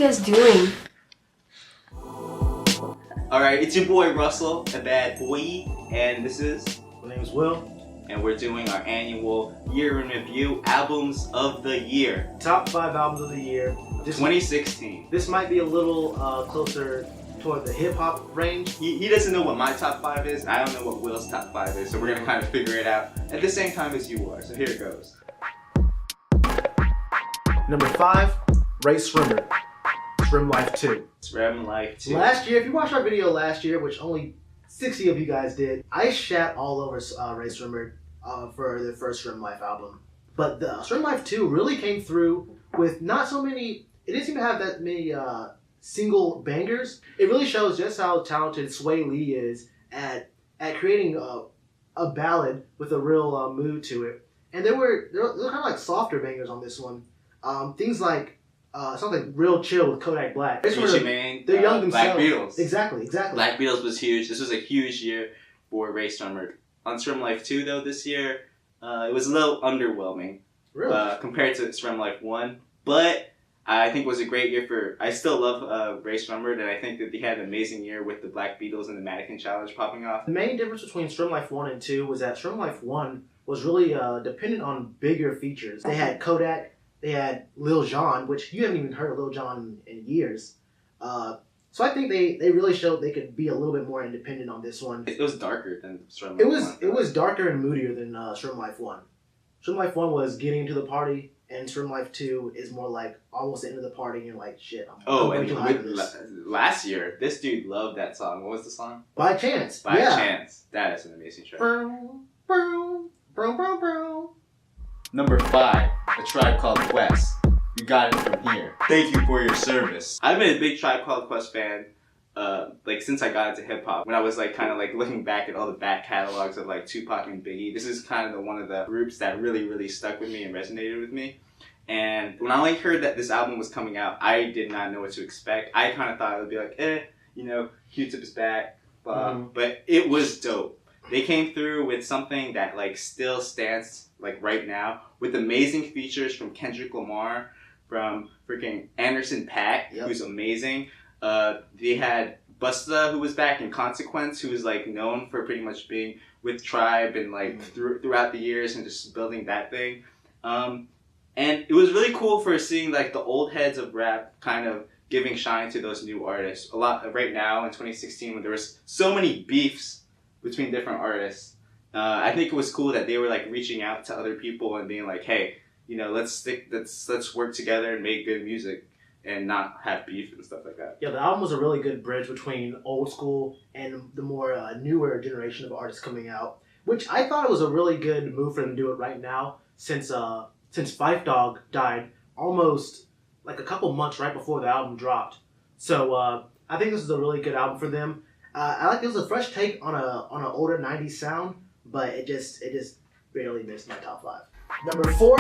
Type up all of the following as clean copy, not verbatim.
guys doing? Alright, it's your boy Russell, a bad boy, and this is... My name is Will. And we're doing our annual year in review, albums of the year. Top 5 albums of the year. 2016. This might be a little closer toward the hip-hop range. He doesn't know what my top 5 is, I don't know what Will's top 5 is, so we're gonna kind of figure it out at the same time as you are, so here it goes. Number 5, Ray Shrimmer, Shrimmer Life 2. Shrimmer Life 2. Last year, if you watched our video last year, which only 60 of you guys did, I shat all over Ray Shrimmer for the first Shrimmer Life album. But the Shrimmer Life 2 really came through with not so many, it didn't seem to have that many single bangers. It really shows just how talented Sway Lee is at creating a ballad with a real mood to it. And there were kind of like softer bangers on this one. Things like something real chill with Kodak Black. Gucci Mane, they're young themselves. Black Beatles. Exactly. Black Beatles was huge. This was a huge year for Ray Shrimmer. On Shrimmer Life 2 though this year, it was a little underwhelming. Really? Compared to Shrimmer Life 1. But I think it was a great year for... I still love Ray Shrimmer, and I think that he had an amazing year with the Black Beatles and the Mannequin Challenge popping off. The main difference between Shrimmer Life 1 and 2 was that Shrimmer Life 1 was really dependent on bigger features. They had Kodak, they had Lil Jon, which you haven't even heard of Lil Jon in years. So I think they really showed they could be a little bit more independent on this one. It was darker than Shrimmer Life 1. It was darker and moodier than Shrimmer Life 1. Shrimmer Life 1 was getting into the party, and Shrimmer Life 2 is more like almost the end of the party and you're like, shit, I'm and last year, this dude loved that song. What was the song? By Chance. By Chance. That is an amazing track. Number 5, A Tribe Called Quest. You got it from here. Thank you for your service. I've been a big Tribe Called Quest fan, since I got into hip hop. When I was kind of looking back at all the back catalogs of Tupac and Biggie, this is kind of one of the groups that really stuck with me and resonated with me. And when I heard that this album was coming out, I did not know what to expect. I kind of thought it would be Q-Tip is back, but it was dope. They came through with something that still stands right now, with amazing features from Kendrick Lamar, from freaking Anderson .Paak, who's amazing. They had Busta, who was back, and Consequence, who was known for pretty much being with Tribe and throughout the years and just building that thing. And it was really cool for seeing the old heads of rap kind of giving shine to those new artists. A lot right now in 2016 when there was so many beefs between different artists. I think it was cool that they were reaching out to other people and being hey, let's work together and make good music and not have beef and stuff like that. Yeah, the album was a really good bridge between old school and the more newer generation of artists coming out, which I thought it was a really good move for them to do it right now since Phife Dawg died almost a couple months right before the album dropped. So I think this is a really good album for them. I like it was a fresh take on an older 90s sound, but it just barely missed my top 5. Number 4,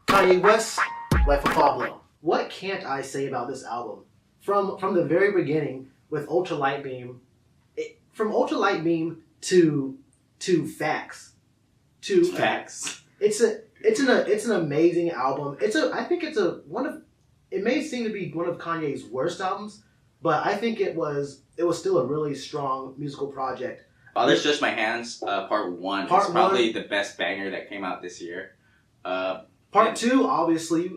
Kanye West, Life of Pablo. What can't I say about this album? From the very beginning with Ultra Light Beam, from Ultra Light Beam to Facts, it's an amazing album. It may seem to be one of Kanye's worst albums, but I think it was still a really strong musical project. Father's Just My Hands, Part 1 is probably the best banger that came out this year. Part 2, obviously,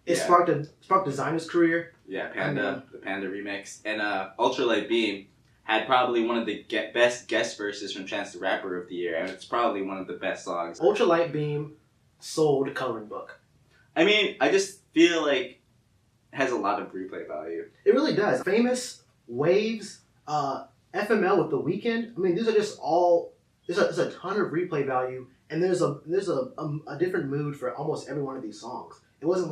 it sparked Designer's career. Yeah, the Panda remix. And Ultra Light Beam had probably one of the best guest verses from Chance the Rapper of the year, and it's probably one of the best songs. Ultra Light Beam sold Coloring Book. I just feel it has a lot of replay value. It really does. Famous, Waves, FML with The Weeknd. these are just all. There's a ton of replay value, and there's a different mood for almost every one of these songs. It wasn't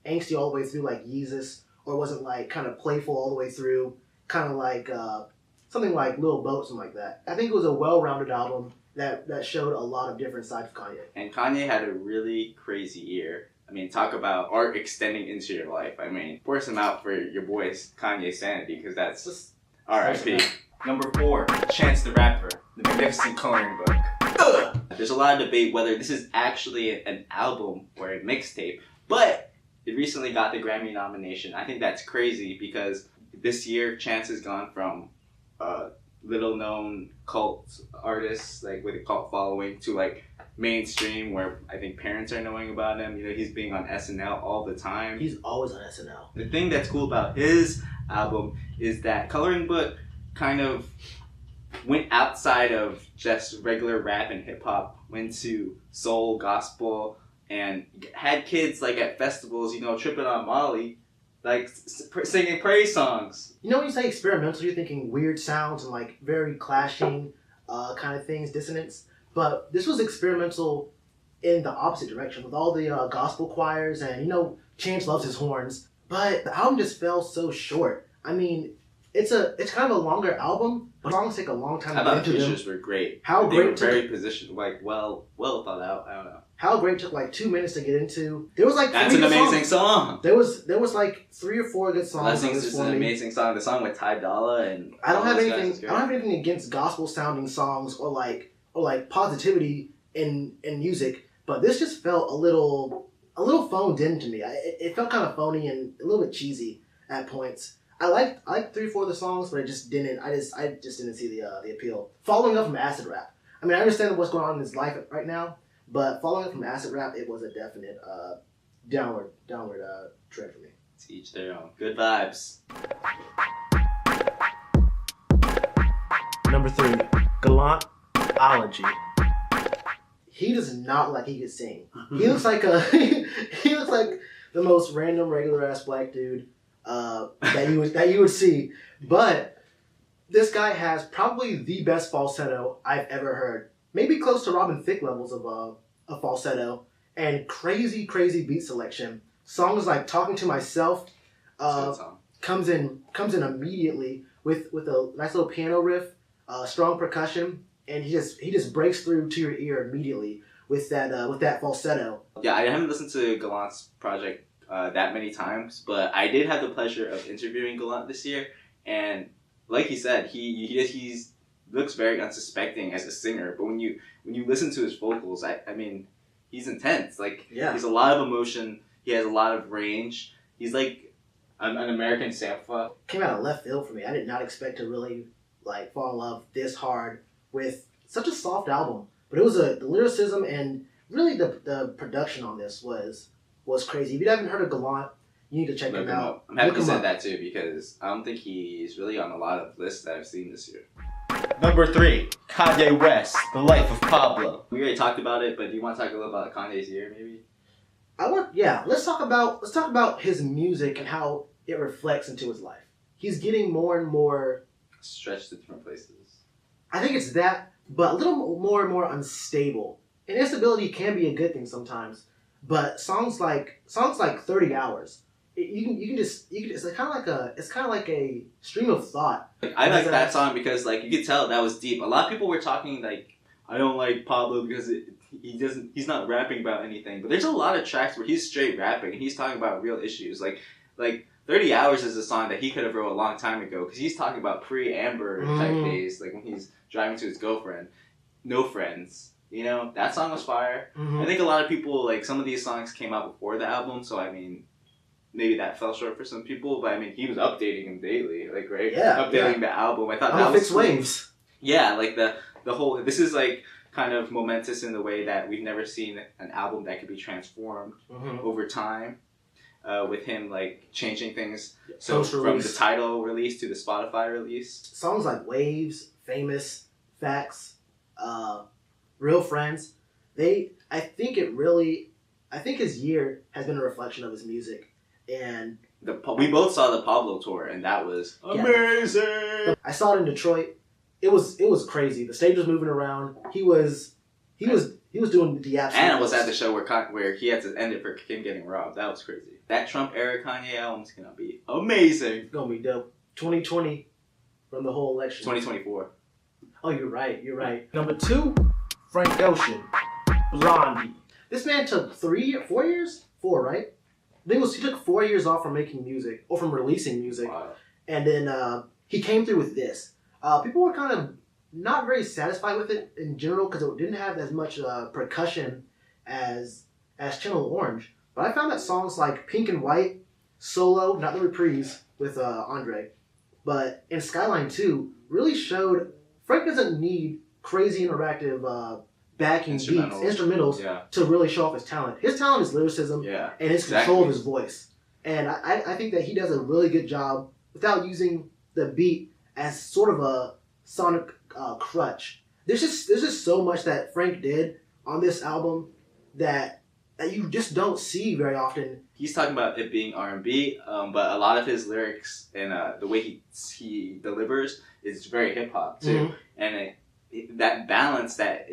angsty all the way through like Yeezus, or it wasn't kind of playful all the way through, kind of something like Lil Boat, something like that. I think it was a well-rounded album that showed a lot of different sides of Kanye. And Kanye had a really crazy year. Talk about art extending into your life. Force him out for your boy's Kanye sanity, because that's just R.I.P. Number 4, Chance the Rapper, The Magnificent Coloring Book. There's a lot of debate whether this is actually an album or a mixtape, but it recently got the Grammy nomination. I think that's crazy because this year Chance has gone from little known cult artists like with a cult following to like mainstream where I think parents are knowing about him. You know, he's being on SNL all the time. He's always on SNL. The thing that's cool about his album is that Coloring Book kind of went outside of just regular rap and hip hop, went to soul, gospel, and had kids like at festivals, you know, tripping on Molly, like singing praise songs. You know, when you say experimental, you're thinking weird sounds and like very clashing kind of things, dissonance. But this was experimental in the opposite direction with all the gospel choirs, and you know, Chance loves his horns. But the album just fell so short. I mean, it's kind of a longer album, but songs take a long time to get into them. The pictures were great. How they great were very positioned, like well thought out. I don't know. How great took like 2 minutes to get into. There was like that's an amazing song. There was like 3 or 4 good songs. Blessings is an amazing song. The song with Ty Dolla and I don't have anything against gospel sounding songs or like positivity in music, but this just felt a little phoned in to me. It felt kind of phony and a little bit cheesy at points. I liked 3 or 4 of the songs, but I just didn't see the appeal. Following up from acid rap. I mean, I understand what's going on in his life right now, but following up from acid rap, it was a definite downward trend for me. To each their own. Good vibes. Number 3, Gallantology. He does not like he could sing. He looks like he looks like the most random regular ass black dude that you would see. But this guy has probably the best falsetto I've ever heard. Maybe close to Robin Thicke levels of a falsetto, and crazy beat selection. Songs like "Talking to Myself" comes in immediately with a nice little piano riff, strong percussion, and he just breaks through to your ear immediately with that falsetto. Yeah, I haven't listened to Gallant's project that many times, but I did have the pleasure of interviewing Gallant this year, and like he said, he looks very unsuspecting as a singer, but when you listen to his vocals, I mean, he's intense. Like, He's a lot of emotion. He has a lot of range. He's like an American Sampha. Came out of left field for me. I did not expect to really like fall in love this hard with such a soft album. But it was the lyricism and really the production on this was crazy. If you haven't heard of Gallant, you need to check him out. I'm happy you said that too, because I don't think he's really on a lot of lists that I've seen this year. Number 3, Kanye West, The Life of Pablo. We already talked about it, but do you want to talk a little about Kanye's year, maybe? Let's talk about his music and how it reflects into his life. He's getting more and more stretched to different places. I think it's that, but a little more and more unstable. And instability can be a good thing sometimes. But songs like 30 Hours, it's kind of like a stream of thought. I like that song because like you could tell that was deep. A lot of people were talking like, I don't like Pablo because he's not rapping about anything. But there's a lot of tracks where he's straight rapping and he's talking about real issues. Like 30 Hours is a song that he could have wrote a long time ago because he's talking about pre-Amber type days, like when he's driving to his girlfriend, No Friends. You know, that song was fire. Mm-hmm. I think a lot of people, like, some of these songs came out before the album, so, I mean, maybe that fell short for some people, but, I mean, he was updating them daily, like, right? Yeah. Updating the album. I thought that was cool. Waves. Yeah, like, the whole, this is, like, kind of momentous in the way that we've never seen an album that could be transformed over time, with him, like, changing things. So, from the title release to the Spotify release. Songs like Waves, Famous, Facts, Real Friends, I think his year has been a reflection of his music, and we both saw the Pablo tour, and that was amazing. Yeah. I saw it in Detroit. It was crazy. The stage was moving around. He was doing the absolute. And I was at the show where he had to end it for Kim getting robbed. That was crazy. That Trump era Kanye album's gonna be amazing. It's gonna be dope. 2020 from the whole election. 2024. Oh, you're right. Number 2. Frank Ocean, Blondie. This man took 4 years? 4, right? I think he took 4 years off from making music, or from releasing music. Wow. And then he came through with this. People were kind of not very satisfied with it in general because it didn't have as much percussion as Channel Orange. But I found that songs like Pink and White, Solo, not the reprise with Andre, but in Skyline 2 really showed Frank doesn't need crazy interactive backing beats, instrumentals to really show off his talent. His talent is lyricism and his control of his voice. And I think that he does a really good job without using the beat as sort of a sonic crutch. There's just so much that Frank did on this album that you just don't see very often. He's talking about it being R&B, but a lot of his lyrics and the way he delivers is very hip hop too, and that balance that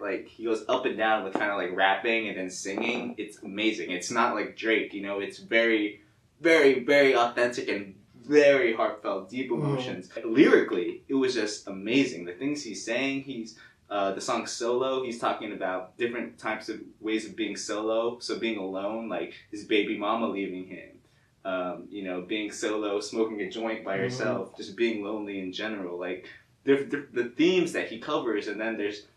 like he goes up and down with kind of like rapping and then singing. It's amazing. It's not like Drake, it's very, very, very authentic and very heartfelt, deep emotions. Lyrically, it was just amazing. The things he's saying, the song Solo, he's talking about different types of ways of being solo. So being alone, like his baby mama leaving him, being solo, smoking a joint by yourself, just being lonely in general. Like the themes that he covers, and then there's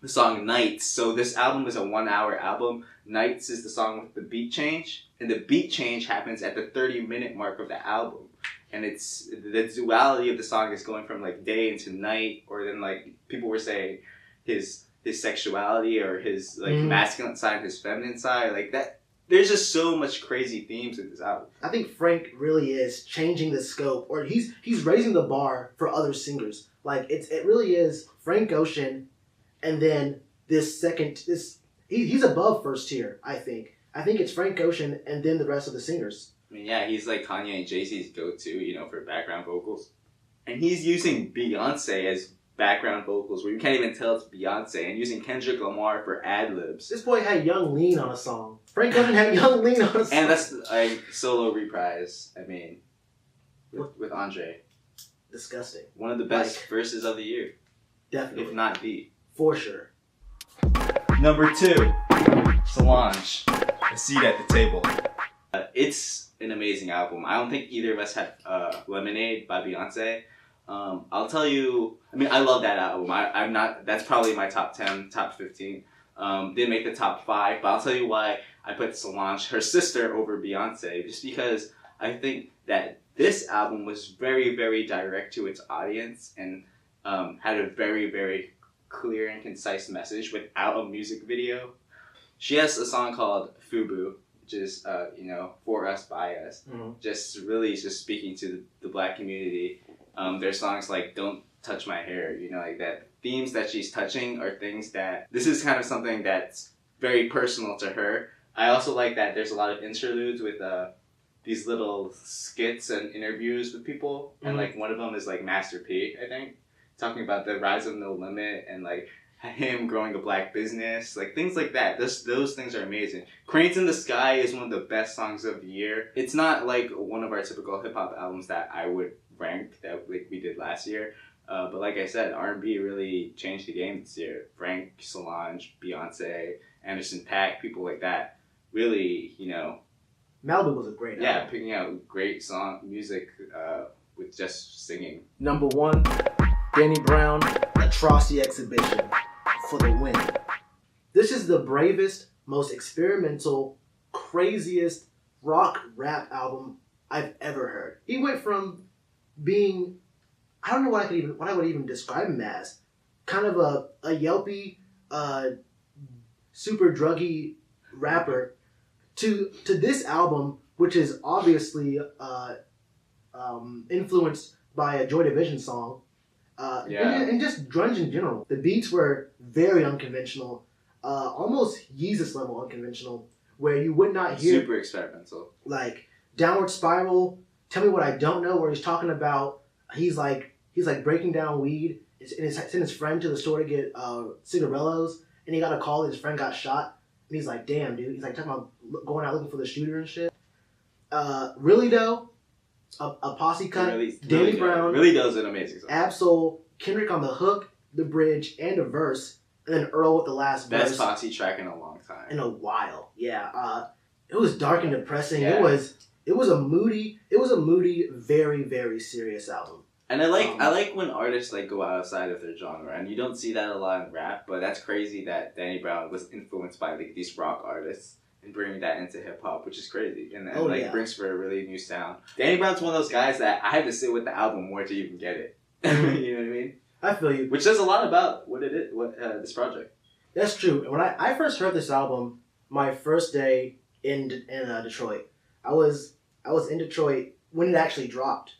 the song Nights. So this album is a 1-hour album. Nights is the song with the beat change, and the beat change happens at the 30-minute mark of the album. And it's the duality of the song is going from like day into night, or then like people were saying his sexuality or his like masculine side, his feminine side, like that. There's just so much crazy themes in this album. I think Frank really is changing the scope, or he's raising the bar for other singers. Like it really is Frank Ocean, and then he's above first tier. I think it's Frank Ocean and then the rest of the singers. I mean, yeah, he's like Kanye and Jay-Z's go-to, for background vocals. And he's using Beyonce as background vocals where you can't even tell it's Beyonce, and using Kendrick Lamar for ad-libs. This boy had Young Lean on a song. Frank Ocean had Young Lean on a song. And that's like solo reprise, with Andre. Disgusting. One of the best verses of the year. Definitely. If not the. For sure. Number 2, Solange, A Seat at the Table. It's an amazing album. I don't think either of us have Lemonade by Beyonce. I'll tell you, I love that album. I'm not, that's probably my top 10, top 15. Didn't make the top 5, but I'll tell you why I put Solange, her sister, over Beyonce. Just because I think that this album was very, very direct to its audience and had a very, very clear and concise message without a music video. She has a song called Fubu, which is, for us, by us. Just really just speaking to the black community. There's songs like Don't Touch My Hair, like that. Themes that she's touching are things that, this is kind of something that's very personal to her. I also like that there's a lot of interludes with these little skits and interviews with people. And like one of them is like Master P, I think, talking about the rise of No Limit and like him growing a black business, like things like that. Those things are amazing. Cranes in the Sky is one of the best songs of the year. It's not like one of our typical hip hop albums that I would rank that like we did last year. But like I said, R&B really changed the game this year. Frank, Solange, Beyonce, Anderson .Paak, people like that. Really, Malibu was a great album. Yeah, picking out great music with just singing. Number 1, Danny Brown, Atrocity Exhibition, for the win. This is the bravest, most experimental, craziest rock rap album I've ever heard. He went from being, I don't know what I would even describe him as, kind of a yelpy, super druggy rapper, to this album, which is obviously influenced by a Joy Division song. And just grunge in general. The beats were very unconventional, almost Yeezus level unconventional, where you would not hear... Super experimental. Like, Downward Spiral, Tell Me What I Don't Know, where he's talking about, he's like breaking down weed, and sent his friend to the store to get cigarillos, and he got a call that his friend got shot, and he's like, damn, dude. He's like talking about going out looking for the shooter and shit. Really Though, a posse cut, Danny Brown, Really does an amazing song. Absol, Kendrick on the hook, the bridge, and a verse, and then Earl with the last verse. Best posse track in a long time. In a while, yeah. It was dark and depressing. Yeah. It was a moody, very, very serious album. And I like when artists like go outside of their genre, and you don't see that a lot in rap. But that's crazy that Danny Brown was influenced by like these rock artists and bringing that into hip hop, which is crazy, and Oh, like yeah. brings for a really new sound. Danny Brown's one of those guys that I had to sit with the album more to even get it. You know what I mean? I feel you. Which says a lot about what it is, this project. That's true. When I first heard this album, my first day in Detroit, I was in Detroit when it actually dropped,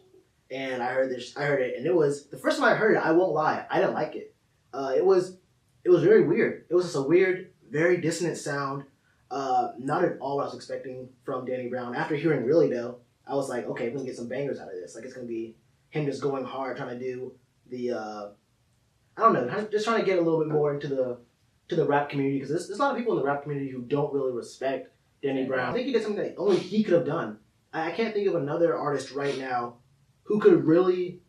and I heard it, and it was the first time I heard it. I won't lie, I didn't like it. It was very weird. It was just a weird, very dissonant sound. Not at all what I was expecting from Danny Brown. After hearing Really though, I was like, okay, we're gonna get some bangers out of this. Like it's gonna be him just going hard, trying to do the I don't know, just trying to get a little bit more into the rap community, because there's a lot of people in the rap community who don't really respect Danny Brown. I think he did something that only he could have done. I can't think of another artist right now who could really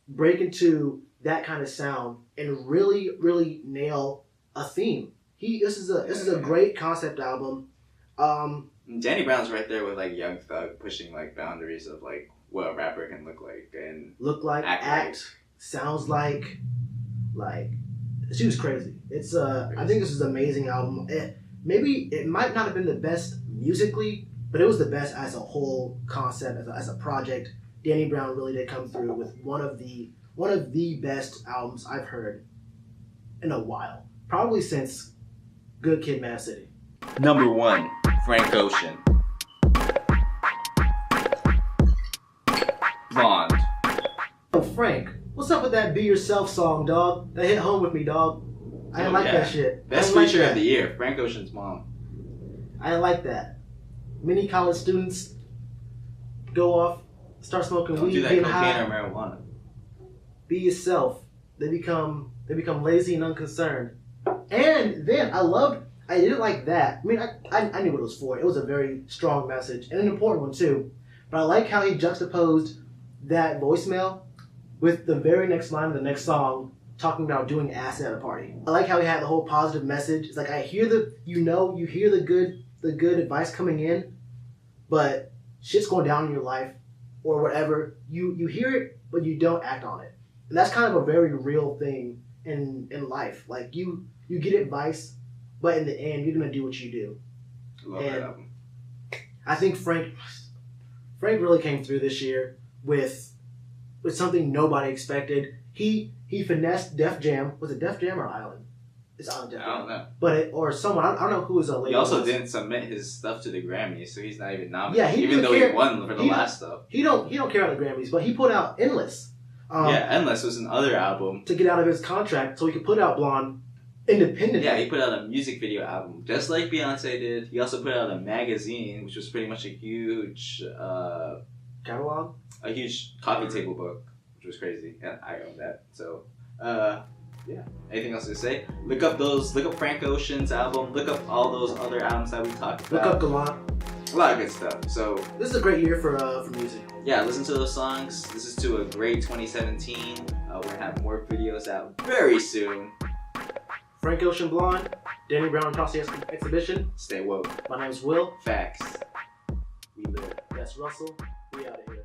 break into that kind of sound and really, really nail a theme. This is a great concept album. Danny Brown's right there with like Young Thug pushing like boundaries of like what a rapper can look like and act sounds like she was crazy. It's I think this is an amazing album. Maybe it might not have been the best musically, but it was the best as a whole concept, as a project. Danny Brown really did come through with one of the best albums I've heard in a while. Probably since Good Kid, Mad City. Number 1, Frank Ocean. Blonde. Oh, Frank, what's up with that Be Yourself song, dog? That hit home with me, dog. I didn't like that shit. Best feature of the year, Frank Ocean's mom. I didn't like that. Many college students go off, start smoking Don't weed, do that getting cocaine high. or marijuana. Be yourself. They become lazy and unconcerned. And then I didn't like that. I mean, I knew what it was for. It was a very strong message and an important one too. But I like how he juxtaposed that voicemail with the very next line of the next song talking about doing acid at a party. I like how he had the whole positive message. It's like I hear you hear the good advice coming in, but shit's going down in your life or whatever. You hear it, but you don't act on it. And that's kind of a very real thing in life. Like you get advice, but in the end, you're gonna do what you do. Love that album. I think Frank really came through this year with something nobody expected. He finessed Def Jam. Was it Def Jam or Island? It's Island Def Jam. I don't know. But or someone, I don't know who was a label. He also was. didn't submit his stuff to the Grammys, so he's not even nominated. Yeah, even though he won for the last stuff. He don't care about the Grammys, but he put out Endless. Endless was another album to get out of his contract, so he could put out Blonde independently. Yeah, he put out a music video album, just like Beyonce did. He also put out a magazine, which was pretty much a huge catalog, a huge coffee table book, which was crazy. Yeah, I own that. So, yeah. Anything else to say? Look up Frank Ocean's album. Look up all those other albums that we talked about. Look up Gallant. A lot of good stuff. So this is a great year for music. Yeah, listen to those songs. This is to a great 2017. We're gonna have more videos out very soon. Frank Ocean, Blonde, Danny Brown and Tossy Exhibition. Stay woke. My name's Will. Facts. We live. That's Russell. We out of here.